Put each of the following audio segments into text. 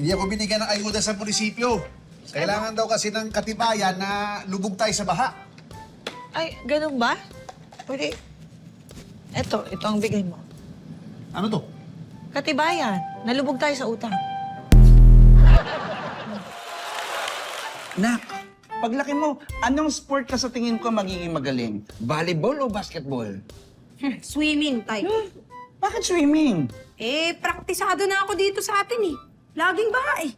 Hindi ako binigyan ng ayuda sa munisipyo. Kailangan daw kasi ng katibayan na lubog tayo sa baha. Ay, ganun ba? Pwede. Ito ang bigay mo. Ano to? Katibayan. Nalubog tayo sa utang. Nak, paglaki mo, anong sport ka sa tingin ko magiging magaling? Volleyball o basketball? Swimming, tay. Bakit swimming? Eh, praktisado na ako dito sa atin eh. Laging baha eh.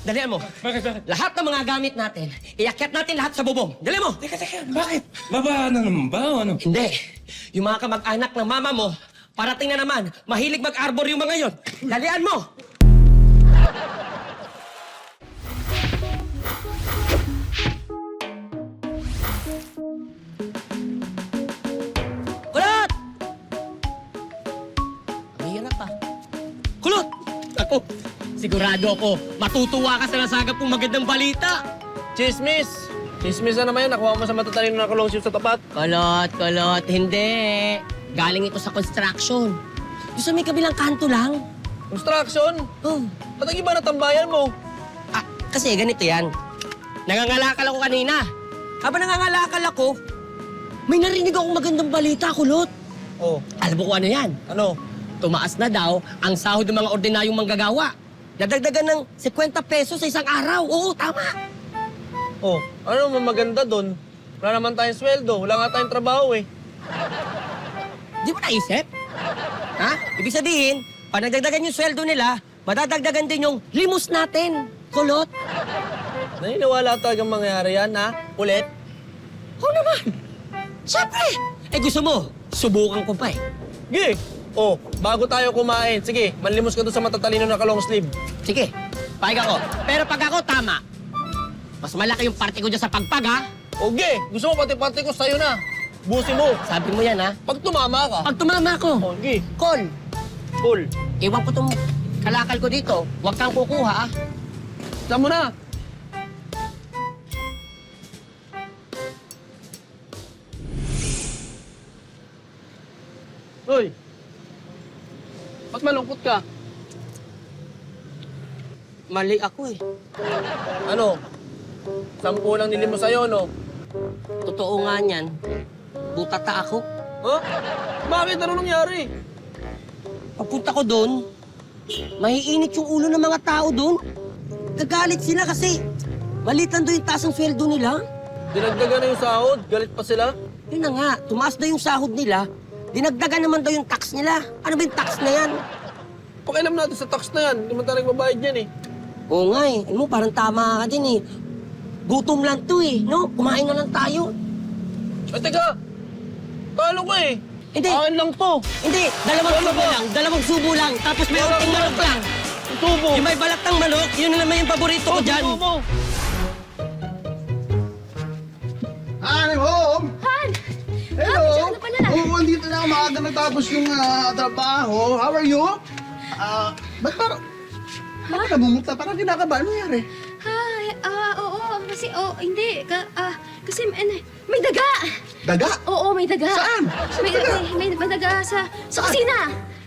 Dalihan mo. Bakit? Lahat ng mga gamit natin, iakyat natin lahat sa bubong. Dali mo! Teka, bakit? Baba na naman ba o ano? Hindi. Yung mga kamag-anak ng mama mo, parating na naman. Mahilig mag-arbor yung mga yon. Dalihan mo! Kulot! Ang hirap pa. Kulot! Ako, sigurado ako, matutuwa ka sa nasagap kong magandang balita. Chismis! Chismis na naman yan. Nakuha mo sa matatalino na kulong sa tapat. Kulot, hindi. Galing ito sa construction. Doon sa may kabilang kanto lang. Construction? Oh. Ba't ang iba na tambayan mo? Ah, kasi ganito yan. Nangangalakal ako kanina. Habang nangangalakal ako, may narinig akong magandang balita, Kulot. Oh, Alam mo kung ano yan? ano? Tumaas na daw ang sahod ng mga ordinaryong manggagawa. Nadagdagan ng 50 pesos sa isang araw. Oo, tama. Oh, ano naman maganda doon? Wala naman tayong sweldo. Wala nga tayong trabaho eh. Di mo naisip? Ha? Ibig sabihin, pag nagdagdagan yung sweldo nila, madadagdagan din yung limos natin, Kulot. Naniniwala talagang mangyayari yan, ha? Ulit? Oo naman. Siyempre. Eh gusto mo, subukan ko pa eh. Sige. Oh, bago tayo kumain, sige, manlimos ka doon sa matatalino na kalong sleeve. Sige, pahig ako. Pero pag ako tama, mas malaki yung parte ko dyan sa pagpag, ha? Okay, gusto mo pati-pati ko sa'yo na. Busi mo. Sabi mo yan, ha? Pag tumama ka. Pag tumama ko, Okay, call. cool. Iwan ko tong kalakal ko dito. Huwag kang kukuha, ha? Saan mo na? Hoy! Ba't malungkot ka? Mali ako, eh. Ano? 10 lang nilim mo sa'yo, no? Totoo nga niyan. Butata ako. Huh? Bakit? Ano nangyari? Pagpunta ko doon, maiinit yung ulo ng mga tao doon. Gagalit sila kasi malitan doon yung taas ng sweldo nila. Dinagdagan na yung sahod. Galit pa sila. Yun na nga, tumaas na yung sahod nila. Dinagdagan naman daw yung tax nila. Ano ba yung tax na yan? Pakialam natin sa tax na yan. Hindi man tayo magbabayad yan eh. Oo nga eh. Alam mo, parang tama ka din eh. Gutom lang to eh, no? Kumain na lang tayo. Ay, teka! Talo ko eh! Hindi. Akin lang to! Hindi, dalawang Ano subo ba? lang. Dalawang subo lang. Tapos may unting manok lang. Tubo! Yung may balat ng manok, yun na naman yung paborito ko dyan. Tubo! I'm home! Han! Hello! Diyan ka pala. Oo, andito na ako. Maaga natapos yung trabaho. How are you? Ba't parang... Bakit namumukta? Parang kinakabahan. Ano nangyari? Hi, oo, kasi, hindi, kasi, may daga! Daga? Oo, may daga. Saan? Saan May, daga? may daga sa Saan? kusina.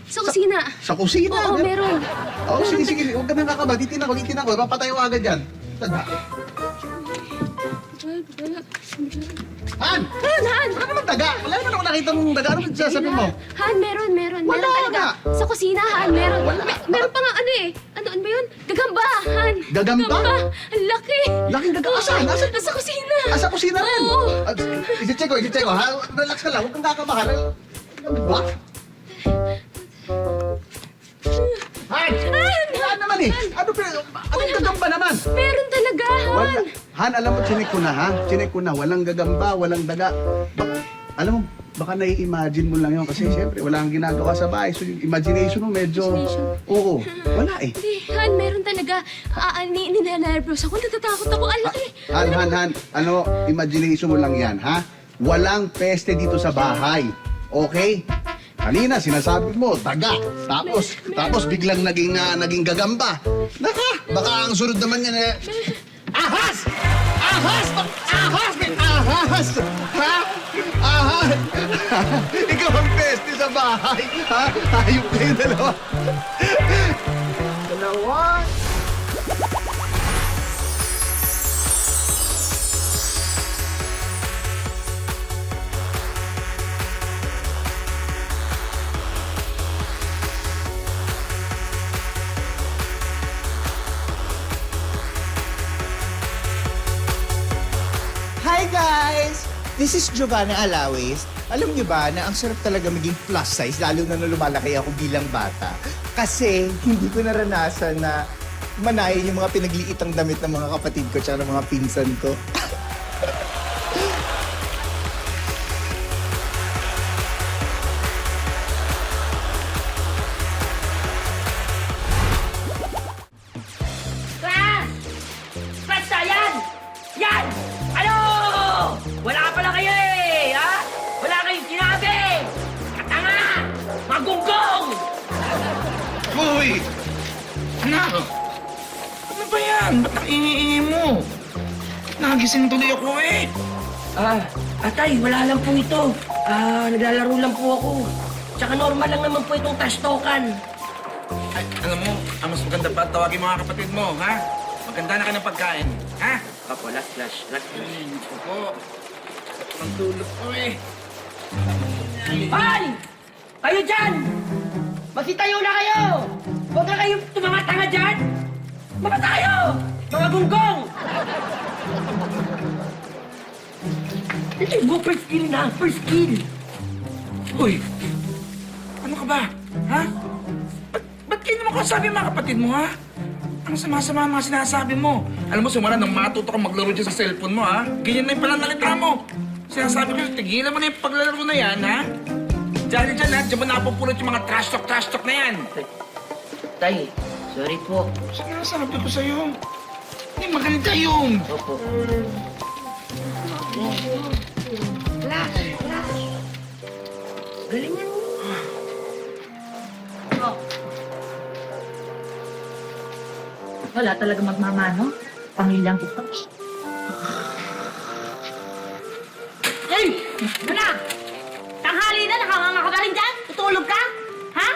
Sa kusina. Sa kusina? Oo, meron. Oo, sige. Huwag ka nang kakaba. Titin ako. Papatay ko agad yan. Daga. Han! Han! Wala naman daga. Wala naman ako nakita ng daga. Ano sasabihin mo? Han, meron. Wala Meron talaga. nga. Sa kusina, Han, meron. Wala. Meron pa nga ano eh. Ano ba yun? Gagamba, Han. Gagamba? Ang laki. Laking daga. Asan? Asan? Nasa kusina. Sa kusina rin? Oo. I-check ko, ha? Relax ka lang. Huwag kang kakabahan. Ano ba? Han! Wala naman eh. Anong gagamba naman? Meron talaga, Han. Wala. Han, alam mo, chinek ko na, ha? Chinek ko na. Walang gagamba, walang daga. Alam mo, baka nai-imagine mo lang yun kasi siyempre wala kang ginagawa sa bahay. So yung imagination mo medyo... Oo. Wala eh. Hindi, Han, meron talaga. Ninenervous ako. Natatakot ako. Ang laki. Han. Ano, imagination mo lang yan, ha? Walang peste dito sa bahay. Okay? Kanina, sinasabi mo, daga. Tapos biglang naging gagamba. Baka ang sunod naman yan eh... Ahas! Ahas! Ahas! May ahas! Ha? Ahas! Ikaw ang peste sa bahay. Ha? Hayop kayo dalawa. Dalawa. Hi guys! This is Giovanna Alawes. Alam niyo ba na ang sarap talaga maging plus size lalo na nung lumalaki ako bilang bata? Kasi hindi ko naranasan na manayin yung mga pinagliitang damit ng mga kapatid ko tsaka ng mga pinsan ko. Class! Class na yan! Yan! Ano? Wala pala kayo eh! Ha? Wala kayong sinabi! Katanga! Magunggong! Uy! Anak! Ano ba yan? Ba't ang ingi mo? Nagising tuloy ako eh. Atay, wala lang po ito. Naglalaro lang po ako. Tsaka normal lang naman po itong trash talkan. Ay, alam mo, ang mas maganda pa tawagin mga kapatid mo, ha? Maganda na ka ng pagkain, ha? Opo, last flash. Opo. Ang tulog ko eh. Hoy! Kayo dyan! Magsitayo na kayo! Huwag na kayo tumangatanga dyan! Mabata kayo! Mga gunggong! Ito mo, first kill na! First kill! Uy! Ano ka ba? Ha? Ba't kayo naman kasabi mga kapatid mo, ha? Ang sama-sama ang mga sinasabi mo. Alam mo, sumara nang matuto ka maglaro dyan sa cellphone mo, ha? Ganyan na yung pananalita mo. Sinasabi ko, tigilan mo na yung paglalaro na yan, ha? Diyan, ha? Diyan mo napupulot yung mga trash talk na yan. Tay, sorry po. Sinasabi ko sa'yo. Hindi maganda yun. Opo. Galingan mo. Wala talaga magmamano. Pamilyang ito. Hey! Wala! Tanghali na, nakanganga ka ba rin dyan? Tutulog ka? Ha?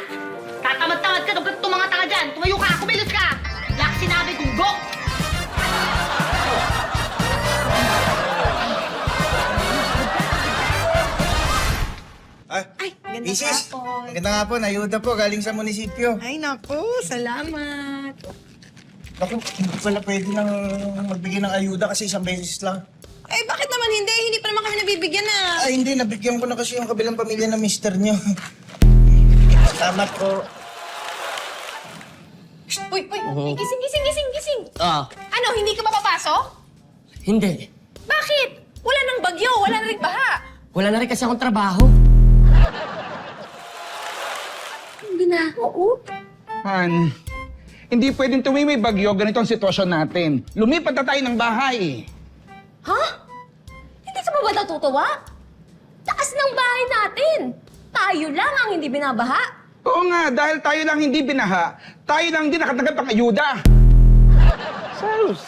Tatamad-tamad ka, dapat tumanga ka dyan. Tumayo ka, kumilos ka. Wala ka sinabi kung go! Ay, ganda Mrs. po. Maganda nga po, nayuda po galing sa munisipyo. Ay, naku, salamat. Naku, hindi pala pwede nang magbigay ng ayuda kasi isang beses lang. Eh, bakit naman hindi? Hindi pa naman kami nabibigyan na. Ay, hindi. Nabigyan ko na kasi yung kabilang pamilya ng mister niyo. Salamat po. Uy, gising. Ah, Ano, hindi ka mapapasok? hindi. Bakit? Wala nang bagyo, wala na rin baha. Wala na rin kasi akong trabaho. Hindi na. Oo. Han, hindi pwedeng tuwing may bagyo, ganito ang sitwasyon natin. Lumipat na tayo ng bahay. Ha? Hindi ka pa ba natutuwa? Taas ng bahay natin. Tayo lang ang hindi binabaha. Oo nga, dahil tayo lang hindi binaha, tayo lang hindi nakatanggap ng ayuda. Sus!